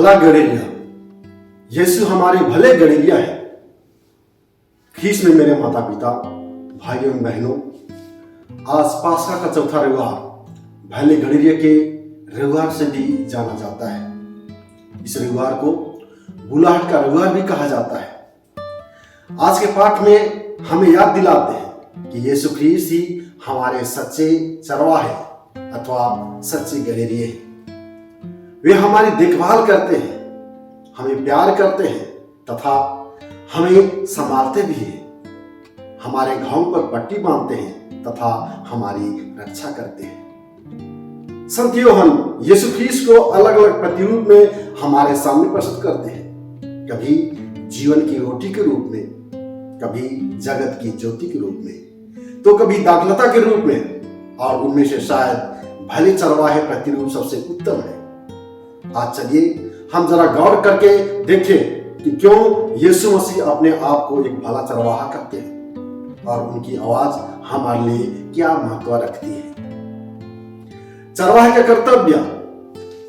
भला गड़ेरिया, यीशु हमारे भले गड़ेरिया है। ख्रीस्त में मेरे माता पिता, भाइयों एवं बहनों, आज पास्का का चौथा रविवार भले गड़ेरिया के रविवार से भी जाना जाता है। इस रविवार को बुलाहट का रविवार भी कहा जाता है। आज के पाठ में हमें याद दिलाते हैं कि यीशु ख्रीस्त ही हमारे सच्चे चरवाहे अथवा सच्चे गड़ेरिये हैं। वे हमारी देखभाल करते हैं, हमें प्यार करते हैं तथा हमें संभालते भी हैं। हमारे घावों पर पट्टी बांधते हैं तथा हमारी रक्षा करते हैं। संत यूहन्ना यीशु ख्रीस्त को अलग अलग प्रतिरूप में हमारे सामने प्रस्तुत करते हैं। कभी जीवन की रोटी के रूप में, कभी जगत की ज्योति के रूप में, तो कभी दाखलता के रूप में, और उनमें से शायद भले चरवाहे प्रतिरूप सबसे उत्तम है। आज चलिए हम जरा गौर करके देखें कि क्यों यीशु मसीह अपने आप को एक भला चरवाहा कहते हैं और उनकी आवाज हमारे लिए क्या महत्व रखती है। चरवाहे का कर्तव्य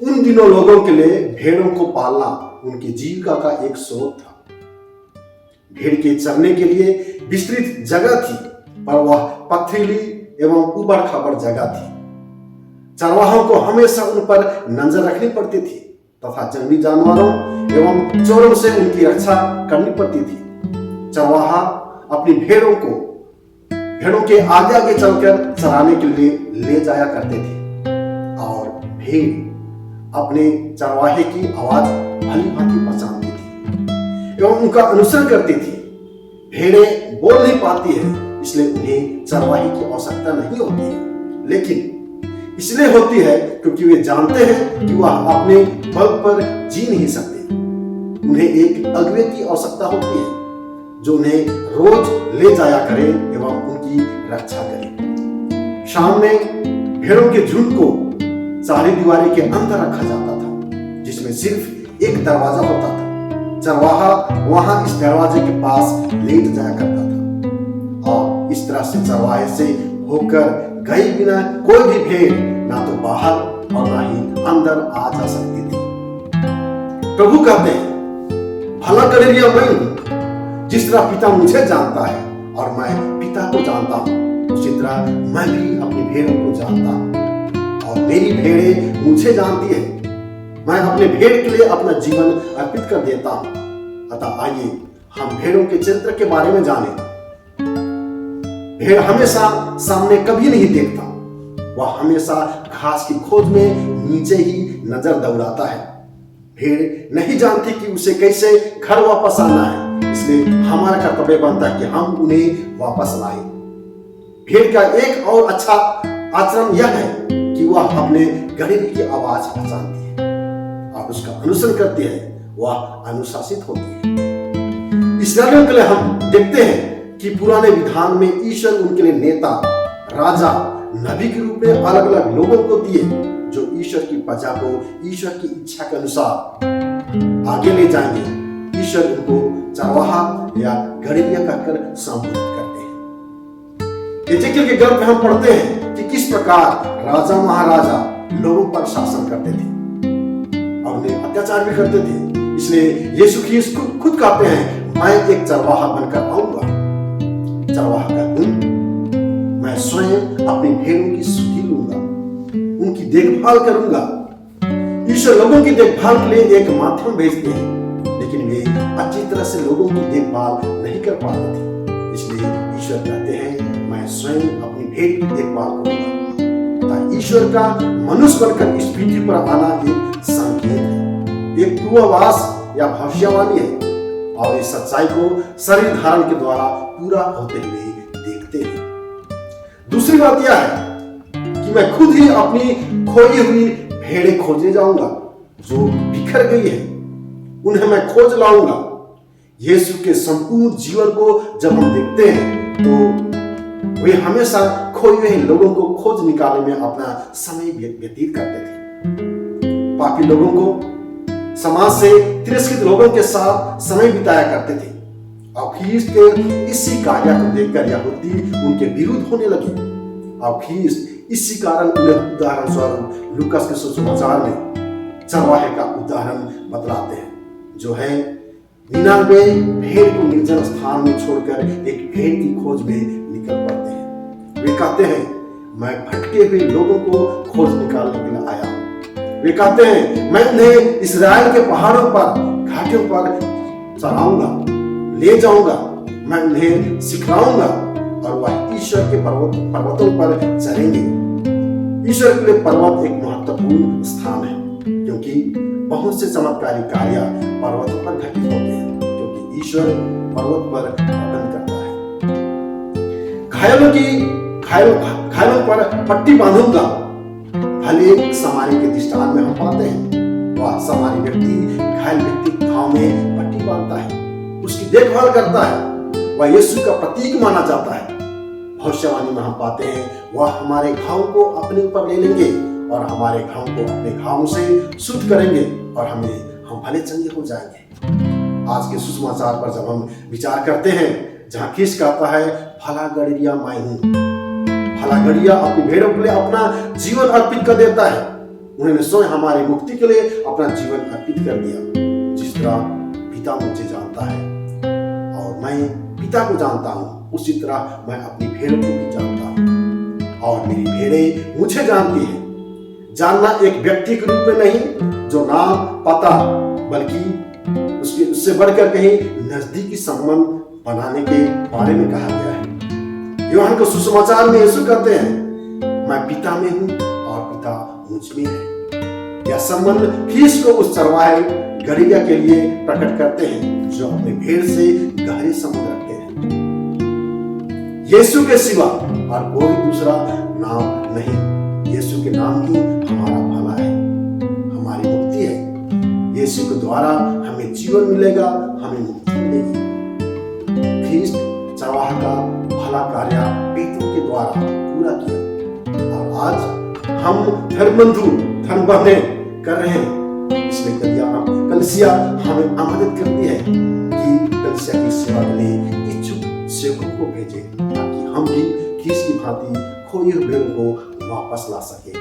उन दिनों लोगों के लिए भेड़ों को पालना उनकी जीविका का एक स्रोत था। भेड़ के चरने के लिए विस्तृत जगह थी, पर वह पथरीली एवं उबड़ खाबड़ जगह थी। चरवाहों को हमेशा उन पर नजर रखनी पड़ती थी तथा जंगली जानवरों एवं चोरों से उनकी रक्षा करनी पड़ती थी। चरवाहा अपनी भेड़ों के आगे आगे चलकर चराने के लिए ले जाया करते थे और भेड़ अपने चरवाहे की आवाज भली भांति पहचानती थी एवं उनका अनुसरण करती थी। भेड़ें बोल नहीं पाती है, इसलिए उन्हें चरवाहे की आवश्यकता नहीं होती है, लेकिन इसलिए होती है क्योंकि वे जानते हैं कि वह अपने बल पर जी नहीं सकते। उन्हें एक अगुवे की आवश्यकता होती है जो उन्हें रोज ले जाया करे एवं उनकी रक्षा करे। शाम में भेड़ों के झुंड को चारी दीवारी के अंदर रखा जाता था, जिसमें सिर्फ एक दरवाजा होता था। चरवाहा वहां इस दरवाजे के पास लेट जाया करता था और इस तरह से चरवाहे से होकर गए बिना कोई भी भेड़ ना तो बाहर और ना ही अंदर आ जा सकती थी। प्रभु कहते हैं, भला गड़ेरिया मैं हूं। जिस तरह पिता मुझे जानता है और मैं पिता को जानता हूं, उसी तरह मैं भी अपनी भेड़ों को जानता हूं और मेरी भेड़ें मुझे जानती है। मैं अपने भेड़ के लिए अपना जीवन अर्पित कर देता हूं। अतः आइए हम भेड़ों के चरित्र के बारे में जानें। भेड़ हमेशा सामने कभी नहीं देखता, वह हमेशा घास की खोज में नीचे ही नजर दौड़ाता है। भेड़ नहीं जानती कि उसे कैसे घर वापस आना है, इसलिए हमारा कर्तव्य बनता है कि हम उन्हें वापस लाएं। भेड़ का एक और अच्छा आचरण यह है कि वह अपने गड़ेरिये की आवाज पहचानती है और उसका अनुसरण करती है। वह अनुशासित होती है। इस्राएलियों के लिए हम देखते हैं कि पुराने विधान में ईश्वर उनके लिए नेता, राजा, नबी के रूप में अलग अलग लोगों को दिए जो ईश्वर की प्रजा को ईश्वर की इच्छा के अनुसार आगे ले जाएंगे। ईश्वर उनको चरवाहा या गड़ेरिया कहकर संबोधित करते हैं। एजेकियल के ग्रंथ में हम पढ़ते हैं कि किस प्रकार राजा महाराजा लोगों पर शासन करते थे और उन्हें अत्याचार भी करते थे। इसलिए यीशु ख्रीस्त खुद कहते हैं, मैं एक चरवाहा बनकर आऊंगा। चरवाहा का गुण, मैं स्वयं अपनी भेड़ों की सुधि लूंगा, उनकी देखभाल करूंगा। ईश्वर लोगों की देखभाल के लिए एक माध्यम भेजते हैं, लेकिन वे अच्छी तरह से लोगों की देखभाल नहीं कर पाते थे। इसलिए ईश्वर कहते हैं, मैं स्वयं अपनी भेड़ की देखभाल करूंगा। अतः ईश्वर का मनुष्य बनकर इस पृथ्वी पर आना एक संकेत है, एक पूर्वाभास या भविष्यवाणी है और इस सच्चाई को शरीर धारण के द्वारा पूरा होते हुए देखते हैं। दूसरी बात यह है कि मैं खुद ही अपनी खोई हुई भेड़ें खोजने जाऊंगा जो बिखर गई है, उन्हें मैं खोज लाऊंगा। यीशु के संपूर्ण जीवन को जब हम देखते हैं तो वे हमेशा खोए हुए लोगों को खोज निकालने में अपना समय व्यतीत करते थे। पापी लोगों को, समाज से तिरस्कृत लोगों के साथ समय बिताया करते थे और ख्रीस्त के इसी कार्य को देखकर यहूदी उनके विरुद्ध होने लगे और ख्रीस्त इसी कारण उन्हें उदाहरण स्वरूप लूकास के सुसमाचार में चरवाहे का उदाहरण बतलाते हैं, जो है 99 भेड़ को निर्जन स्थान में छोड़कर एक भेड़ की खोज में निकल पड़ते हैं। वे कहते हैं, मैं भटके हुए लोगों को खोज निकालने के लिए आया हूं। वे कहते हैं, मैं उन्हें इस्राएल के पहाड़ों पर, घाटियों पर चढ़ाऊंगा, ले जाऊंगा, मैं उन्हें सिखलाऊंगा और वह ईश्वर के पर्वतों पर चलेंगे। ईश्वर के लिए पर्वत एक महत्वपूर्ण स्थान है, क्योंकि बहुत से चमत्कारी कार्य पर्वतों पर घटित होते हैं, क्योंकि ईश्वर पर्वत पर प्रबंध करता है। घायलों पर पट्टी बांधूंगा। भले समारी के दृष्टांत में हम पाते हैं, वह समारी व्यक्ति घायल व्यक्ति के घाव में पट्टी बांधता है, उसकी देखभाल करता है। वह यीशु का प्रतीक माना जाता है। भविष्यवाणी में हम पाते हैं, वह हमारे घाव को अपने ऊपर ले लेंगे और हमारे घाव को अपने घाव से शुद्ध करेंगे और हम भले चंगे हो जाएंगे। आज के सुसमाचार पर जब हम विचार करते हैं, जहां खीस कहता है, भला गड़िया मैं हूं। भला गड़िया अपनी भेड़ों के लिए अपना जीवन अर्पित कर देता है। उन्होंने स्वयं हमारी मुक्ति के लिए अपना जीवन अर्पित कर दिया। जिस तरह पिता मुझे जानता है और मैं पिता को जानता हूं, उसी तरह मैं अपनी भेड़ों को भी जानता हूं और मेरी भेड़ें मुझे जानती हैं। जानना एक व्यक्ति के रूप में नहीं, जो नाम पता, बल्कि उससे बढ़कर कहीं नजदीकी संबंध बनाने के बारे में कहा गया है। यूहन्ना के सुसमाचार में यीशु कहते हैं, मैं पिता में हूं और पिता मुझ में है। यह संबंध खीस को उस चरवाहे गड़िया के लिए प्रकट करते हैं, जो अपने भेड़ से गहरे संबंध रखते हैं। यीशु के सिवा और कोई दूसरा नाम नहीं। यीशु के नाम ही हमारा भला है, हमारी मुक्ति है। यीशु के द्वारा हमें जीवन मिलेगा, हमें मुक्ति मिलेगी। ख्रीस्त चरवाहा का भला कार्य पेतरों के द्वारा पूरा किया और आज हम धर्म बंधने कर रहे हैं। इसमें कलीसिया हमें आमंत्रित करती है कि कलीसिया की सेवा के लिए इच्छुक सेवकों को भेजे, ताकि हम भी खीस की भांति खोई हुई भेड़ों को वापस ला सके।